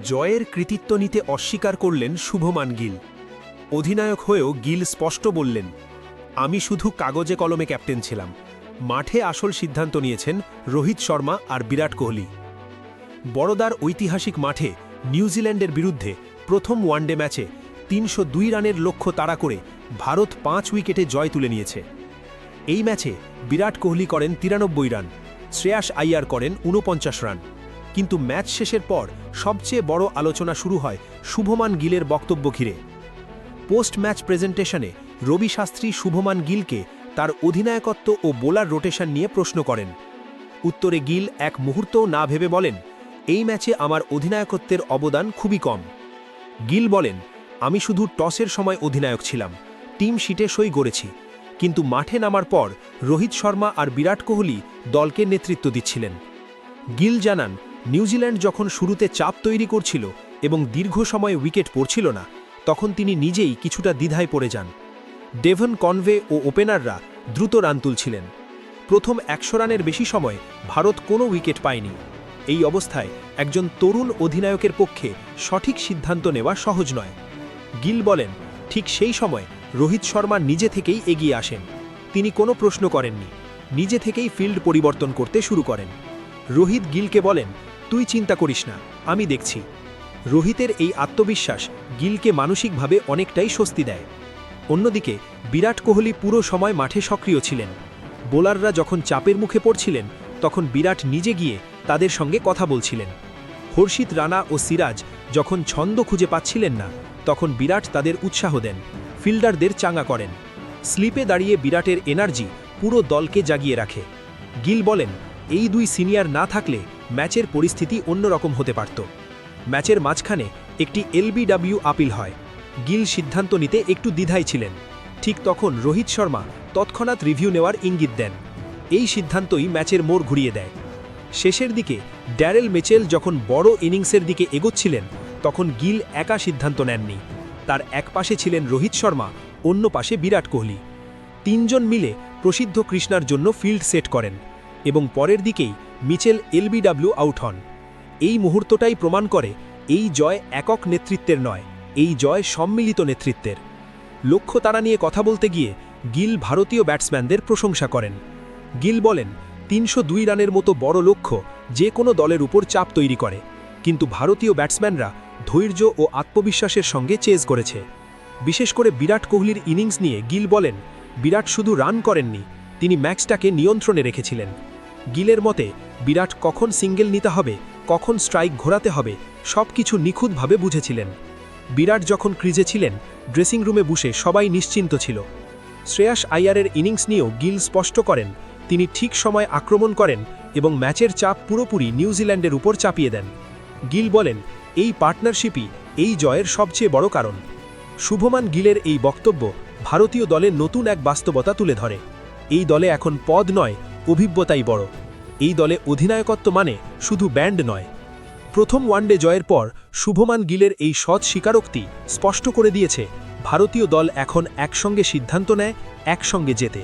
জয়ের কৃতিত্ব নিতে অস্বীকার করলেন শুভমান গিল। অধিনায়ক হয়েও গিল স্পষ্ট বললেন, আমি শুধু কাগজে কলমে ক্যাপ্টেন ছিলাম, মাঠে আসল সিদ্ধান্ত নিয়েছেন রোহিত শর্মা আর বিরাট কোহলি। বড়োদার ঐতিহাসিক মাঠে নিউজিল্যান্ডের বিরুদ্ধে প্রথম ওয়ানডে ম্যাচে ৩০২ রানের লক্ষ্য তাড়া করে ভারত ৫ উইকেটে জয় তুলে নিয়েছে। এই ম্যাচে বিরাট কোহলি করেন ৯৩ রান, শ্রেয়াস আইয়ার করেন ৪৯ রান। কিন্তু ম্যাচ শেষের পর সবচেয়ে বড় আলোচনা শুরু হয় শুভমান গিলের বক্তব্য ঘিরে। পোস্ট ম্যাচ প্রেজেন্টেশনে রবি শাস্ত্রী শুভমান গিলকে তার অধিনায়কত্ব ও বোলার রোটেশন নিয়ে প্রশ্ন করেন। উত্তরে গিল এক মুহূর্তও না ভেবে বলেন, এই ম্যাচে আমার অধিনায়কত্বের অবদান খুবই কম। গিল বলেন, আমি শুধু টসের সময় অধিনায়ক ছিলাম, টিম শিটে সই করেছি, কিন্তু মাঠে নামার পর রোহিত শর্মা আর বিরাট কোহলি দলকে নেতৃত্ব দিচ্ছিলেন। গিল জানান, নিউজিল্যান্ড যখন শুরুতে চাপ তৈরি করছিল এবং দীর্ঘ সময় উইকেট পড়ছিল না, তখন তিনি নিজেই কিছুটা দ্বিধায় পড়ে যান। ডেভন কনওয়ে ও ওপেনাররা দ্রুত রান তুলছিলেন। প্রথম ১০০ রানের বেশি সময় ভারত কোনো উইকেট পায়নি। এই অবস্থায় একজন তরুণ অধিনায়কের পক্ষে সঠিক সিদ্ধান্ত নেওয়া সহজ নয়। গিল বলেন, ঠিক সেই সময় রোহিত শর্মা নিজে থেকেই এগিয়ে আসেন। তিনি কোনো প্রশ্ন করেননি, নিজে থেকেই ফিল্ড পরিবর্তন করতে শুরু করেন। রোহিত গিলকে বলেন, তুই চিন্তা করিস না, আমি দেখছি। রোহিতের এই আত্মবিশ্বাস গিলকে মানসিকভাবে অনেকটাই স্বস্তি দেয়। অন্যদিকে বিরাট কোহলি পুরো সময় মাঠে সক্রিয় ছিলেন। বোলাররা যখন চাপের মুখে পড়ছিলেন, তখন বিরাট নিজে গিয়ে তাদের সঙ্গে কথা বলছিলেন। হর্ষিত রানা ও সিরাজ যখন ছন্দ খুঁজে পাচ্ছিলেন না, তখন বিরাট তাদের উৎসাহ দেন, ফিল্ডারদের চাঙ্গা করেন। স্লিপে দাঁড়িয়ে বিরাটের এনার্জি পুরো দলকে জাগিয়ে রাখে। গিল বলেন, এই দুই সিনিয়র না থাকলে ম্যাচের পরিস্থিতি অন্যরকম হতে পারত। ম্যাচের মাঝখানে একটি এলবিডব্লিউ আপিল হয়। গিল সিদ্ধান্ত নিতে একটু দ্বিধায় ছিলেন। ঠিক তখন রোহিত শর্মা তৎক্ষণাৎ রিভিউ নেওয়ার ইঙ্গিত দেন। এই সিদ্ধান্তই ম্যাচের মোড় ঘুরিয়ে দেয়। শেষের দিকে ড্যারেল মিচেল যখন বড় ইনিংসের দিকে এগোচ্ছিলেন, তখন গিল একা সিদ্ধান্ত নেননি। তার এক পাশে ছিলেন রোহিত শর্মা, অন্য পাশে বিরাট কোহলি। তিনজন মিলে প্রসিদ্ধ কৃষ্ণার জন্য ফিল্ড সেট করেন এবং পরের দিকেই মিচেল এলবিডব্লিউ আউট হন। এই মুহূর্তটাই প্রমাণ করে, এই জয় একক নেতৃত্বের নয়, এই জয় সম্মিলিত নেতৃত্বের। লক্ষ্য তাড়া নিয়ে কথা বলতে গিয়ে গিল ভারতীয় ব্যাটসম্যানদের প্রশংসা করেন। গিল বলেন, ৩০২ রানের মতো বড় লক্ষ্য যে কোনো দলের উপর চাপ তৈরি করে, কিন্তু ভারতীয় ব্যাটসম্যানরা ধৈর্য ও আত্মবিশ্বাসের সঙ্গে চেজ করেছে। বিশেষ করে বিরাট কোহলির ইনিংস নিয়ে গিল বলেন, বিরাট শুধু রান করেননি, তিনি ম্যাচটাকে নিয়ন্ত্রণে রেখেছিলেন। গিলের মতে, বিরাট কখন সিঙ্গেল নিতে হবে, কখন স্ট্রাইক ঘোরাতে হবে, সব কিছু নিখুঁতভাবে বুঝেছিলেন। বিরাট যখন ক্রিজে ছিলেন, ড্রেসিং রুমে বসে সবাই নিশ্চিন্ত ছিল। শ্রেয়াস আইয়ারের ইনিংস নিয়েও গিল স্পষ্ট করেন, তিনি ঠিক সময় আক্রমণ করেন এবং ম্যাচের চাপ পুরোপুরি নিউজিল্যান্ডের উপর চাপিয়ে দেন। গিল বলেন, এই পার্টনারশিপই এই জয়ের সবচেয়ে বড় কারণ। শুভমান গিলের এই বক্তব্য ভারতীয় দলের নতুন এক বাস্তবতা তুলে ধরে। এই দলে এখন পদ নয়, অভিজ্ঞতাই বড়। এই দলে অধিনায়কত্ব মানে শুধু ব্যান্ড নয়। প্রথম ওয়ানডে জয়ের পর শুভমান গিলের এই সৎ স্বীকারোক্তি স্পষ্ট করে দিয়েছে, ভারতীয় দল এখন একসঙ্গে সিদ্ধান্ত নেয়, একসঙ্গে জেতে।